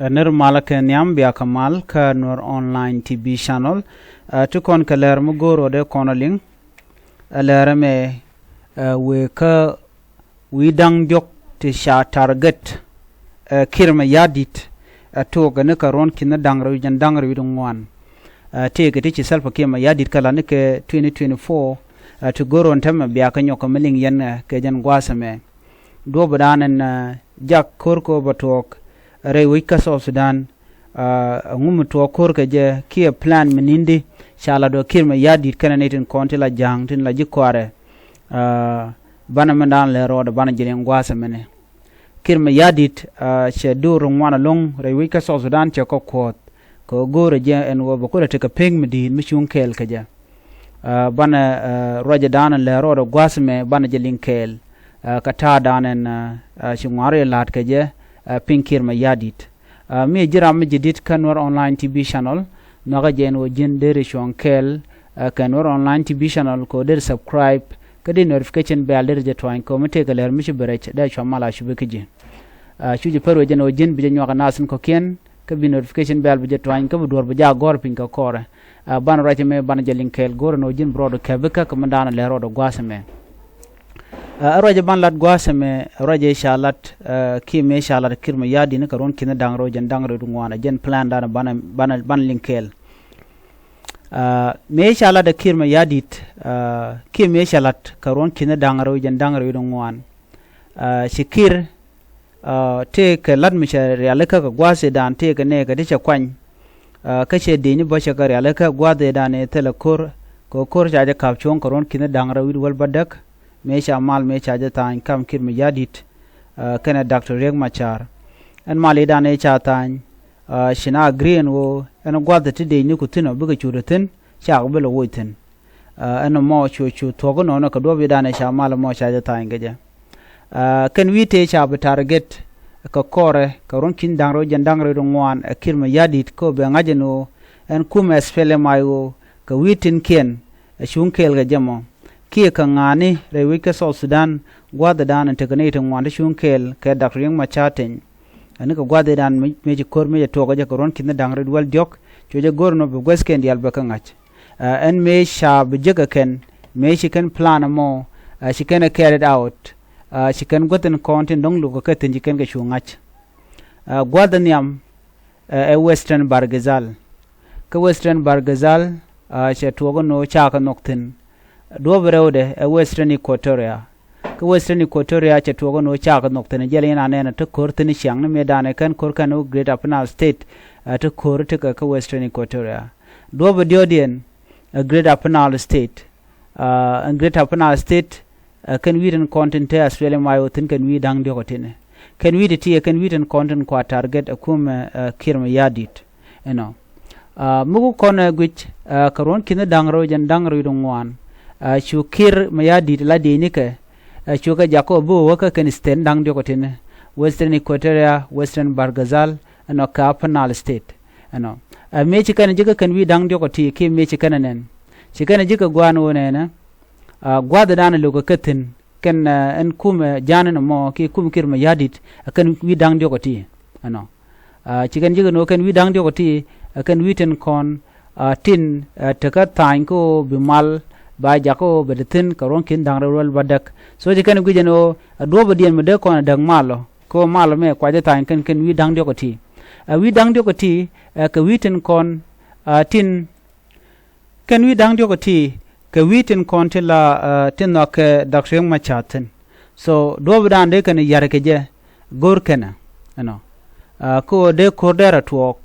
nirmala ke nyam biya kamal ka Nuer online TV channel tukon ka ler mu goro de konoling ler me we ka we dang jok ti sha target kirma yadit to ga ne ka ron kin dang ru jan dang ru ngwan te ga ti selfa kirma yadit kala ne ke 2024 to goro ntama biya ka nyoko meling yen ke jan gwasame do badanen jak korko batok re wika South Sudan ngum to kor ke je ki plan menindi shala do kirma yadit kana netin konti la jang tin la jikware bana mandan le roda bana jere ngwasa mene kirma yadit she do rungwana long re wika South Sudan che ko kot ko gore je en wo ko te ka peng medin mishun kel ke je bana roja dan le roda gwasme bana je linkel kata danen shingware lat ke je pinkir ma yadit mi jiram mi jidit kan Nuer online TV channel naga jen wo jin deri shonkel kan Nuer online TV channel ko der subscribe kadi notification bell der je twain ko mate galer mi shibrech da chamala shubekije shuji perwo jen wo jin bi nyoga nasin ko ken ka bi notification bell bi je twain ko dor bu ja gor pinka kore ban rati me ban je linkel gor no jin brodo kebeka ko mandana le rodo gwasame roje ban lat gwasame roje shalat ki me shalat kirma yadi ne karon kina dangro jan dangro dungwana jen plan dana ban linkel me shalat da kirma yadit ki me shalat karon kina dangro jan dangro dungwan shikir te ke lat mi shari alaka ka gwase dan te ke ne ka dicha kwany ka she dini ba shakari alaka gwade dan e tele kor ko kor jaja kapchon karon kina dangro wal badak mecha mal mecha jatan kam kirma yadit kana Dr. Riek Machar en mali dan e chatan shina green wo en gwada tide ni kutino buga churutin cha gbelo woitin en mo chu togo no ka do bi dan e sha mal mo cha jatan gaja kan wite cha ba target ka kore ka ron kin dangro jan dangro ngwan kirma yadit ko be ngajeno en kuma SPLM IO ka witin ken shunkel ga jamo ki ka ngani re wika South Sudan gwada dan te gane tan wanda shunkel ka Dr. Riek Machar ani ka gwada dan meji kor meji to ga ron kin dang red wal jok joje gorno be gosken dial be ka ngach en me sha be jega ken me shi kan plan mo shi kan carried out shi kan goten content dong lu ka tin ken ga shungach gwada niam Western Bargazal ka Western Bargazal she to go no cha ka noktin do brewde Western Equatoria ka Western Equatoria che togo no cha ka noktene jele na ne to kortini shang ne medane kan korkano Great Apnal State to korte ka Western Equatoria do be diodien Great Apnal State and Great Apnal State kan widen content as SPLM IO tin kan wi dang de hotene kan wi de kan widen content kwa target akum kirma yadit mugu kona gwich karon kin dangro jan dangro dongwan shukir mayadit la denike shuka jako bu waka kan stand dang de kotine Western Equatoria Western Bargazal no ka Penal State me chikana jika kan wi dang de koti ke me chikana nen chikana jika gwano nena gwada dana logo katin kan en kuma janan mo ke kum kir mayadit kan wi dang de koti chikan jika no kan wi dang de koti kan wi ten kon tin taka tain ko bimal ba jako bedetin karon kin dang rewal badak so jikan gujeno do badian mede ko dang malo ko malo me kwaje tan kan wi dang de ko ti wi dang de ko ti ka witin kon tin kan wi dang de ko ti ka witin kon tila tin no ke Dr. Riek Machar so do badan de kan yar ke je gor kana ko de kordera tuok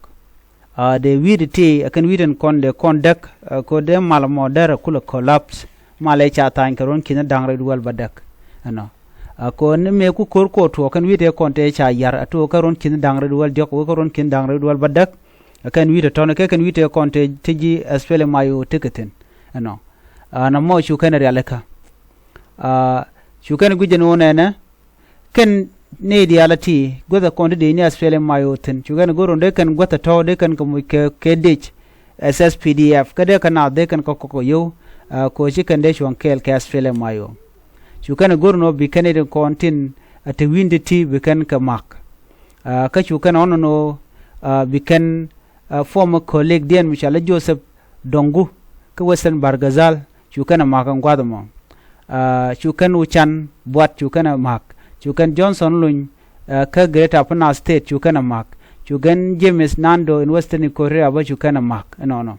de widiti akan widen kon de kondak ko de malamo dara kula collapse male cha tan karon kina dangre duwal badak ko ne me ku kor ko to kan wide kon te cha yar to karon kina dangre duwal jok ko karon kina dangre duwal badak akan wide to ke kan wide kon te tiji SPLM IO tiketin na mo shu kan realaka shu kan gujeno ne ken ne dialati goda konde de ni SPLM IO tin chugan goron de kan gota to de kan ko ke dich SSPDF kade kana de kan ko yo ko shi kan de shon kel ke SPLM IO chugan gorno bi kan de kontin at windi ti bi kan ka mak ka chugan ono no biken former colleague dien mishala Joseph Dongu ke Western Bargazal chukana makan gwadamo chukan uchan buat chukana mak chukan Johnson Luny ka Greater Upper State chukana mak chukan James Nando in Western Korea ba chukana mak no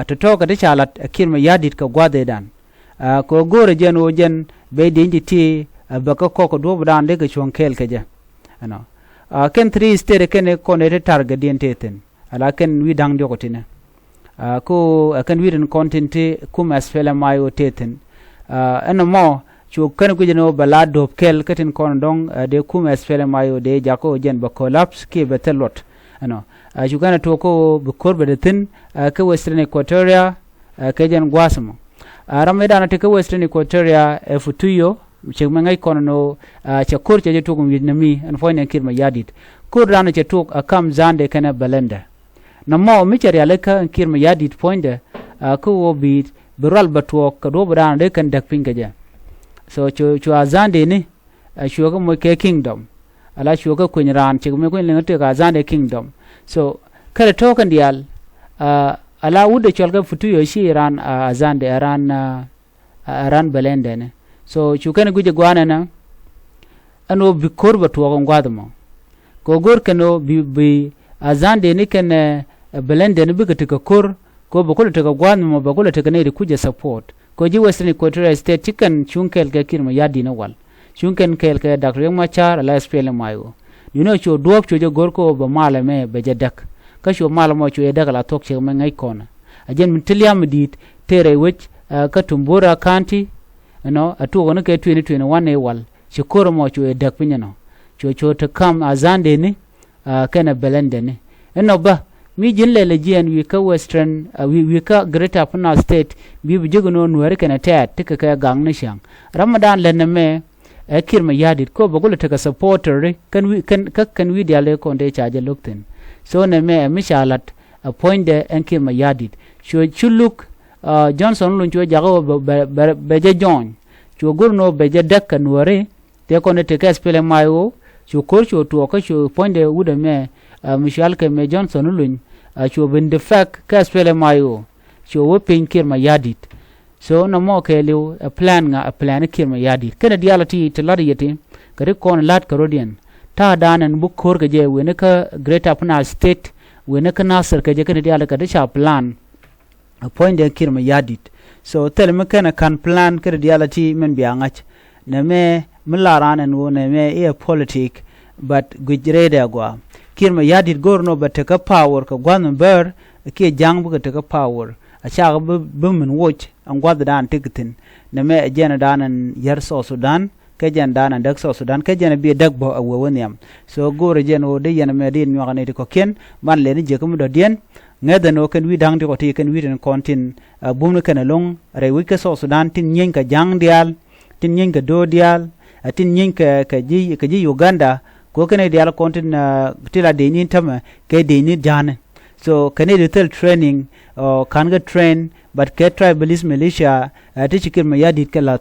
to talk at chalat akirma yadit ka gwade dan ko gore jen o jen be identity baka ko do dan de ka chon kel ka ja no ken 3 state ken connected target dien teten ala ken wi dang de ko tina ko ken wi den content kum SPLM IO teten eno mo chu ken ko jeno bala do kel katin kon dong de kum SPLM IO de jako jen ba collapse ke betelot no Uganda to ko bukor bedetin ke Western Equatoria ke jen gwasmo rameda na ke Western Equatoria futuyo chegmengai kono cha kurche je to Vietnami and foine kirma yadit kur rana che to akam zande kana belenda na mo mi chari aleka kirma yadit poinde ko wo bi beral batwo ko do bran de kan dak pinga so chu azande ni chu ko mo ke kingdom ala chu ko kunran chegme ko lengate ka azande kingdom so kare token dial ala wude cholga futuyo shi ran azande ran belende ne so chukene guje gwana na ano bi korba to gon gwadamo ko gor kano bi azande ne ken belende ne bi ka kor ko bokolo to gwanamo bokolo to ne kuje support ko ji Western Equatoria State chicken chunkel ke kirma yadi na wal chunken kel ke Dr. Machar ala SPLM IO cho duop cho gorko ba malame be jadak ka cho malamo cho edak la tok che mengai kona ajen mintiliam dit tere wech ka tumbura county atu wona ke 2021 e wal chikoro mo cho edak pinyano cho to kam azande ni kana belende ni ba mi jinle le jien wi ka Western wi ka Greater Upper State bi jogono Nuer kana tat tika ka gang ni shang Ramadan lename kirma yadit ko bagula taka supporter kan wi diale ko nde chaje lukten so ne me mishalat point de kirma yadit chuluk Johnson Luny jago beje jon gurno beje dakka Nuere te ko ne te SPLM IO kor to ka point de wuda me mishal ke me Johnson Luny ben de fak SPLM IO wo pin kirma yadit so no mo ke lew a plan kirma yadi kana dialati telari yete kare kon lat karodian ta danan bu kor ke je wene ka Greater Upper State wene ka nasar ke je kana dialaka de cha plan a point de kirma yadi so telme kana kan plan kare dialati men biangach na me mularan no ne me e politic but gujrede agwa kirma yadi gorno bataka power ka gwan ber ke jang bu ka power a cha bum watch an gwada dan tikitin na me jena danan yar so Sudan ke jen danan dak so Sudan ke jen bi dak bo awoniam so gore jen o de yen me din nyo ganeti ko ken man le ni je ko do dien ngeda no ken wi dang ko ti ken wi den kontin bumno ken long re wi ke so Sudan tin nyen ka jang dial tin nyen ka do dial tin nyen ka ji Uganda ko ken dial kontin tila de ni tama ke de ni jan so Canadian training can get train but ke tribalist militia tichikir mayadit kalat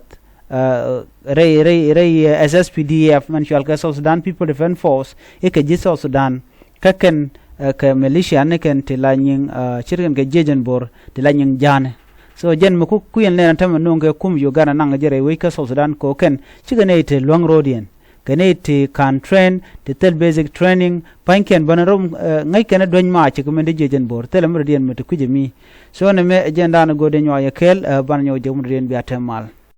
SSPDF man shalka South Sudan People Defense Force ke South Sudan kaken ke militia ne ken tilanying chirgen ke jejen bor tilanying jane so jen muku kuyen le tam nonge kum Uganda nang jere we ka South Sudan ko ken chigane te long roadien kaneti can train to tell basic training panken banarum ngai kana don ma ci kuma de jejen bor telam redian metu kujemi so ne me agenda na gode nyo ya kel ban nyo jom redian bi atemal